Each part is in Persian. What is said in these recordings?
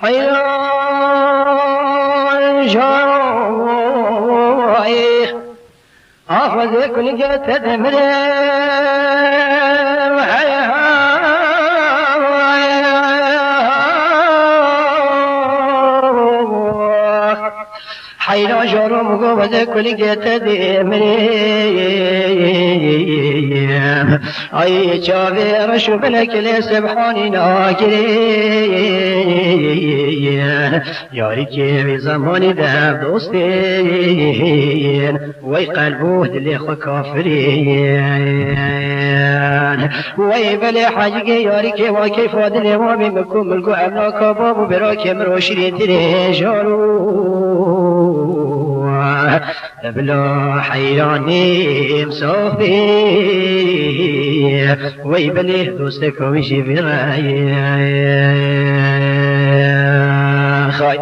حیران شای آخوزه کنی که تدمره حیران شارو مگو وزه کلی که تدمره ای چاوه رشو بلکل سبحانی ناکری یاری که بی زمانی در دوستین وی قلبوه دلی خو کافرین وی بلی حاجی یاری که واقعی فادلی و بی مکو ملگو امنا کبابو برا که مروشی دلی جارو بلا حیرانی صافی وی بلی دوست کمیشی برای خواهی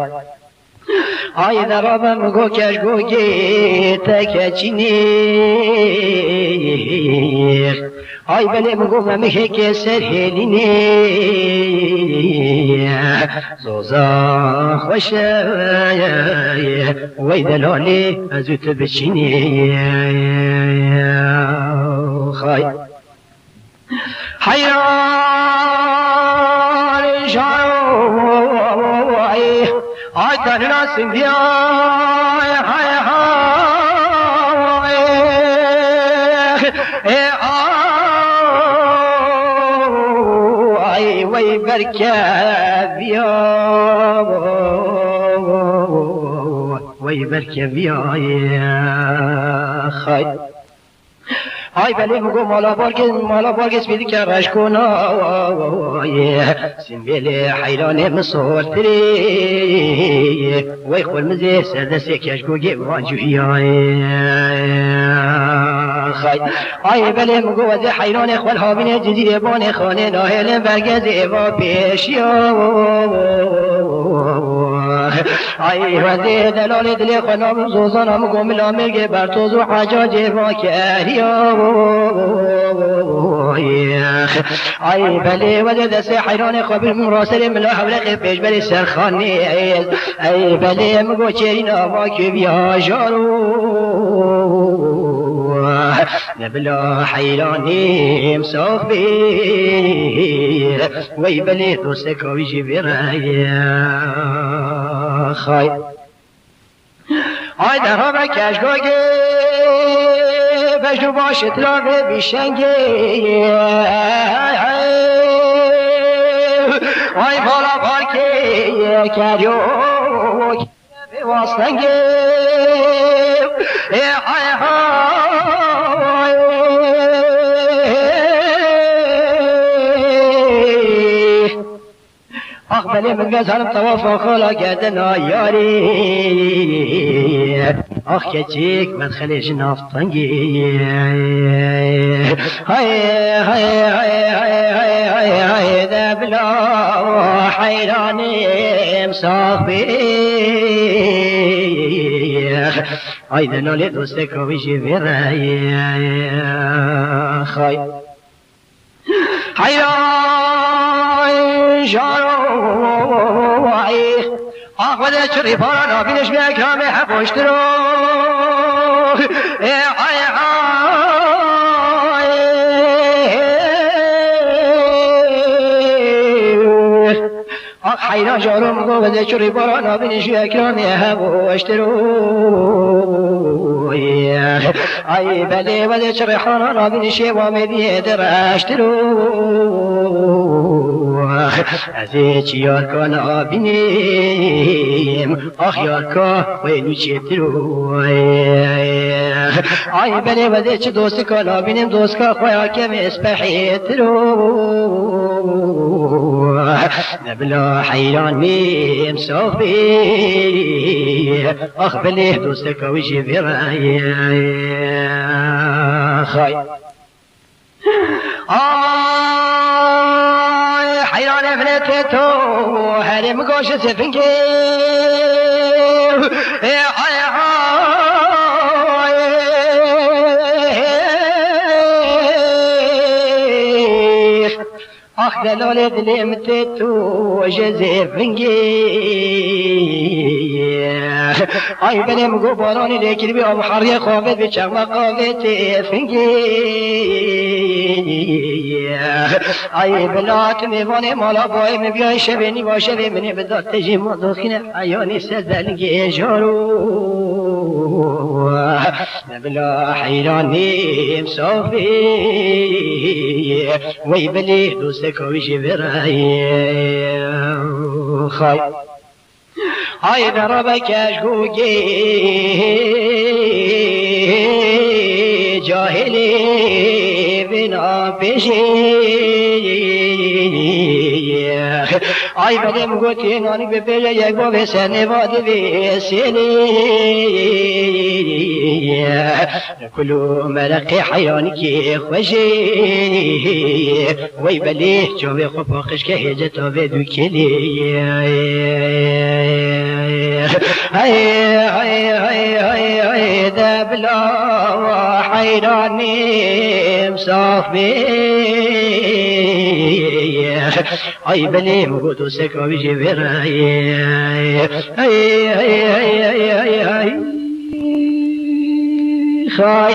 آی درابم گو کشگوگی تکچینی آی بلی مگو ممیه که سرهلینی زوزا خوشه وی دلالی ازوت بچینی خواهی حیران شای آی تنها سندی آی وی برکبیا وی برکبیا خای آی بلی مگو مالا بارگز بیدی که رش کنا سنبیل حیران مصورتری وی خول مزه سردسته کشگوگی وانجوهی خای آی بلی مگو وزه حیران خول حابین جزیر بان خانه ناهل برگز ایوا پیشی آی وزه دلال دل خنام زوزانم گم لامرگ برتوز و حجاج ایوا کهریا آی بلی وزه دست حیران خبر مراسل ملا حولق پیش بری سرخانی ای بلی مگو چرین آوا که بیا جارو نبلا حیرانیم صافی وی بلی دوست کویشی برای خای آی در ها کشگاگی پشتو باش اطلاق بیشنگی آی بالا پارکی کریو به واسنگی آخ بلی من گذارم طواف خلا گردنا یاری آخ کچیک مدخلش نافتنگی های های های های های های های دبلا حیرانیم صافی ای دلالی دوست کویشی برای خای حیران شاروی آخوده چری پارا نابینش بی اکرام حقوشت رو حیران شاروم گوده چری پارا نابینش بی اکرام حقوشت رو ای بله وده چری پارا نابینش بی اکرام درشت رو ازی چی یار کن آبینیم آخ یار کن ویلو چیترو آی بله وده چی دوست کن آبینیم دوست کن خویا کم اسپحیترو نبلا حیرانیم صافی آخ بله دوست کوشی برای خای حیران افنت تو هرم گوش سفنگی آخ دلال دلمت تو جزفنگی ای بلم گو بارانی لیکن بی آب حری خوابت به چما قابت فنگی ای بلات میوانه مالا بای میبیای شبینی باشه به منی بدات تجی مدخین عیانی سزلگی جارو بلا حیرانیم صافی وی بلی دوست کویشی برایم خواهی های در بکش گوگی جاهلی بنا پیشی ای بدم گوتی نانی به پیش یک با بسنه واده بسیلی کلو مرق حیرانی که خوشی وی بلی جوه خوب آخش که هجه تا به دو کلی هی دبلا و حیرانیم صافی ای بلی مگو تو سکاوی جی برای ای خواهی